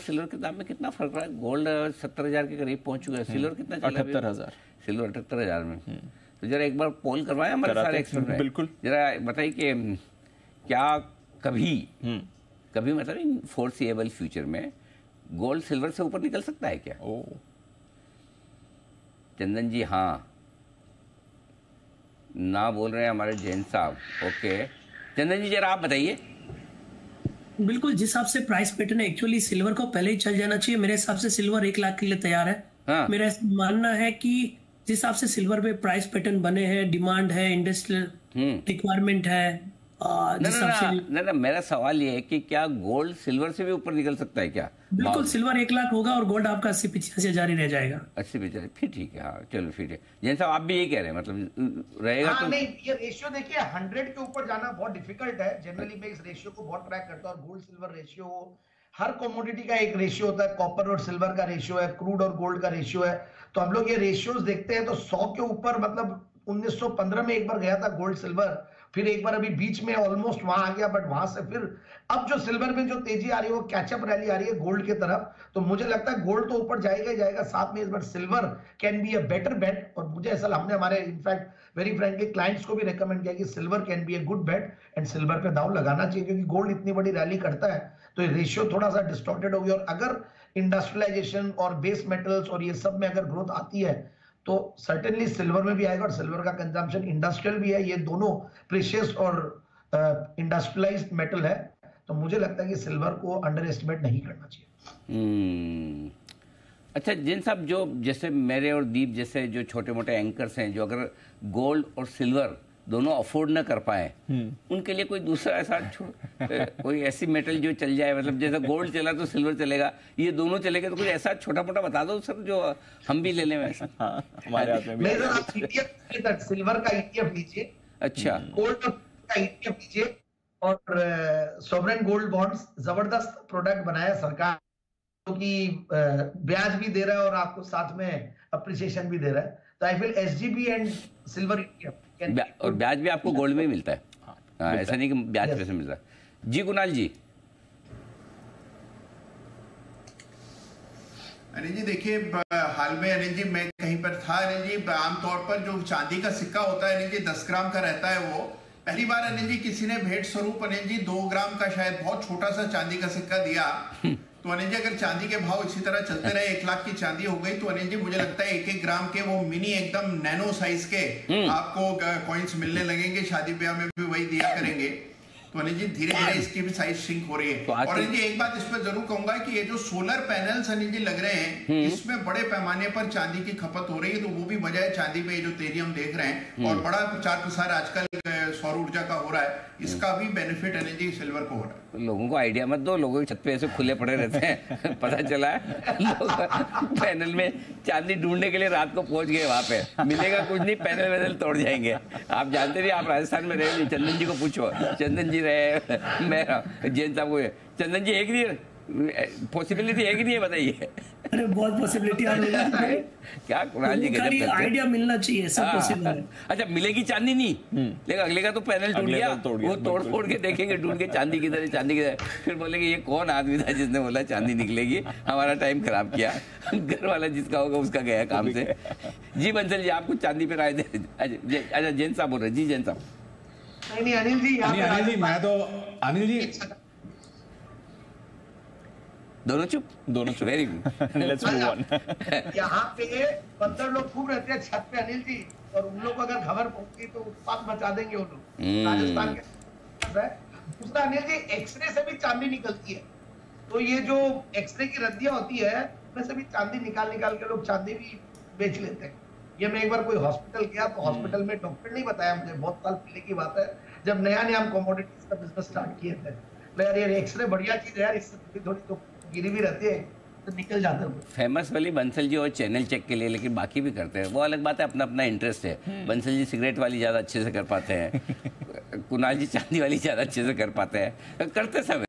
Silver के दाम में कितना फर्क रहा है? गोल्ड 70,000 के करीब पहुंच चुका है, सिल्वर कितना चला? 78,000। सिल्वर 78,000 में। तो जरा एक बार पोल करवाएं हमारे सारे एक्सपर्ट में। बिल्कुल, जरा बताइए कि क्या कभी मतलब इन फोरसीएबल फ्यूचर में गोल्ड सिल्वर से ऊपर निकल सकता है क्या? चंदन जी हाँ ना बोल रहे हैं हमारे जैन साहब। ओके चंदन जी जरा आप बताइए। बिल्कुल, जिस हिसाब से प्राइस पैटर्न है एक्चुअली सिल्वर को पहले ही चल जाना चाहिए। मेरे हिसाब से सिल्वर 1 लाख के लिए तैयार है। हाँ। मेरा मानना है कि जिस हिसाब से सिल्वर पे प्राइस पैटर्न बने हैं, डिमांड है, इंडस्ट्रियल रिक्वायरमेंट है, जिस हिसाब से ना मेरा सवाल ये है कि क्या गोल्ड सिल्वर से भी ऊपर निकल सकता है क्या? बिल्कुल, सिल्वर 1 लाख होगा और गोल्ड आपका 80-85 हजार ही रह जाएगा। 80-85 फिर ठीक है। हाँ चलो फिर है। जैन साहब आप भी यही कह रहे हैं मतलब रहेगा? हाँ, तो नहीं ये रेशियो देखिए 100 के ऊपर जाना बहुत डिफिकल्ट है। जनरली मैं इस रेशियो को बहुत ट्रैक करता हूँ। गोल्ड सिल्वर रेशियो, हर कमोडिटी का एक रेशियो होता है। कॉपर और सिल्वर का रेशियो है, क्रूड और गोल्ड का रेशियो है। तो हम लोग ये रेशियोज देखते हैं तो 100 के ऊपर मतलब 1915 में एक बार गया था गोल्ड सिल्वर, फिर एक बार अभी बीच में ऑलमोस्ट वहां आ गया, बट वहां से फिर अब जो सिल्वर में जो तेजी आ रही है वो कैचअप रैली आ रही है गोल्ड की तरफ। तो मुझे लगता है गोल्ड तो ऊपर जाएगा ही जाएगा, साथ में इस बार silver can be a better bet. और मुझे ऐसा हमने हमारे इनफैक्ट वेरी फ्रेंकली क्लाइंट्स को भी रेकमेंड किया कि silver can be a good bet and silver पे दाव लगाना चाहिए, क्योंकि गोल्ड इतनी बड़ी रैली करता है तो ये रेशियो थोड़ा सा डिस्टॉर्टेड होगी। और अगर इंडस्ट्रियलाइजेशन और बेस मेटल्स और ये सब में अगर ग्रोथ आती है तो सर्टेनली सिल्वर में भी आएगा। और सिल्वर का कंजम्पशन इंडस्ट्रियल भी है, ये दोनों प्रेशियस और इंडस्ट्रियलाइज्ड मेटल है। तो मुझे लगता है कि सिल्वर को अंडर एस्टिमेट नहीं करना चाहिए। अच्छा जिन साहब जो जैसे मेरे और दीप जैसे जो छोटे मोटे एंकर्स हैं जो अगर गोल्ड और सिल्वर दोनों अफोर्ड न कर पाए उनके लिए कोई दूसरा ऐसा कोई ऐसी मेटल जो चल जाए, मतलब जैसे गोल्ड चला तो सिल्वर चलेगा, ये दोनों चलेगा, तो कुछ ऐसा छोटा मोटा बता दो सर जो हम भी ले लें वैसा। हमारे हाथ में भी सिल्वर का ईटीएफ लीजिए। अच्छा गोल्ड का ईटीएफ लीजिए और सॉवरेन गोल्ड बॉन्ड्स जबरदस्त प्रोडक्ट बनाया सरकार, क्योंकि ब्याज भी दे रहा है और आपको साथ में अप्रिसिएशन भी दे रहा है। तो I feel SGB and silver ETF और ब्याज भी आपको गोल्ड में ही मिलता है। हाँ, ऐसा नहीं कि ब्याज पैसे मिलता है। जी कुणाल जी। अनिल जी देखिए हाल में अनिल जी मैं कहीं पर था अनिल जी, आमतौर पर जो चांदी का सिक्का होता है अनिल जी 10 ग्राम का रहता है। वो पहली बार अनिल जी किसी ने भेंट स्वरूप अनिल जी 2 ग्राम का शायद बहुत छोटा सा चांदी का सिक्का दिया। तो अनिल जी अगर चांदी के भाव इसी तरह चलते रहे 1 लाख की चांदी हो गई तो अनिल जी मुझे लगता है 1-1 ग्राम के वो मिनी एकदम नैनो साइज के आपको कॉइन्स मिलने लगेंगे, शादी ब्याह में भी वही दिया करेंगे। तो अनिल जी धीरे धीरे इसकी भी साइज श्रिंक हो रही है। और अनिल जी एक बात इस पर जरूर कहूंगा कि ये जो सोलर पैनल्स अनिल जी लग रहे हैं इसमें बड़े पैमाने पर चांदी की खपत हो रही है, तो वो भी वजह है चांदी पे जो तेजी हम देख रहे हैं और बड़ा प्रचार प्रसार आजकल सौर ऊर्जा का हो रहा है, इसका भी बेनिफिट अनिल जी सिल्वर को हो रहा है। लोगों को आइडिया मत दो, लोगों के छत पे ऐसे खुले पड़े रहते हैं पता चला है लोग पैनल में चांदी ढूंढने के लिए रात को पहुंच गए, वहां पे मिलेगा कुछ नहीं, पैनल वैनल तोड़ जाएंगे। आप जानते नहीं, आप राजस्थान में रहे, चंदन जी को पूछो, चंदन जी रहे, मैं जैन साहब को। चंदन जी एक नहीं पॉसिबिलिटी है कि नहीं है बताइए? अरे बहुत पॉसिबिलिटी आ रही है। क्या कुणाल जी गजब करते हैं। आइडिया मिलना चाहिए, सब पॉसिबल है। अच्छा मिलेगी चांदी नहीं, लेकिन अगले का तो पैनल टूट गया, वो तोड़ फोड़ के देखेंगे, ढूंढ के चांदी किधर है, चांदी किधर है, फिर बोलेंगे ये कौन आदमी था जिसने बोला चांदी निकलेगी, हमारा टाइम खराब किया। घर वाला जिसका होगा उसका गया काम से। जी बंसल जी आप कुछ चांदी पे राय दे। अच्छा जैन साहब बोल रहे। जी जैन साहब। नहीं अनिल जी, अनिल जी मैं तो अनिल जी दोनों चुप very good. Let's move on. यहाँ पे बंदर लोग खूब रहते हैं छत पे अनिल जी, और उन लोग को अगर खबर पहुंची तो उत्पात मचा देंगे वो लोग। राजस्थान के दूसरा अनिल जी एक्सरे से भी चांदी निकलती है, तो ये जो एक्सरे की रद्दियां होती है उसमें से भी चांदी निकाल के लोग चांदी भी बेच लेते हैं। ये मैं एक बार कोई हॉस्पिटल गया तो हॉस्पिटल में डॉक्टर ने बताया मुझे, बहुत साल पहले की बात है, जब नया हम कमोडिटीज का बिजनेस स्टार्ट किए थे। यार ये एक्सरे बढ़िया चीज है यार, इससे थोड़ी तो गिरी भी रहती है तो निकल जाते हैं। फेमस वाली बंसल जी और चैनल चेक के लिए, लेकिन बाकी भी करते हैं, वो अलग बात है, अपना अपना इंटरेस्ट है। बंसल जी सिगरेट वाली ज़्यादा अच्छे से कर पाते हैं, कुणाल जी चांदी वाली ज़्यादा अच्छे से कर पाते हैं, करते सब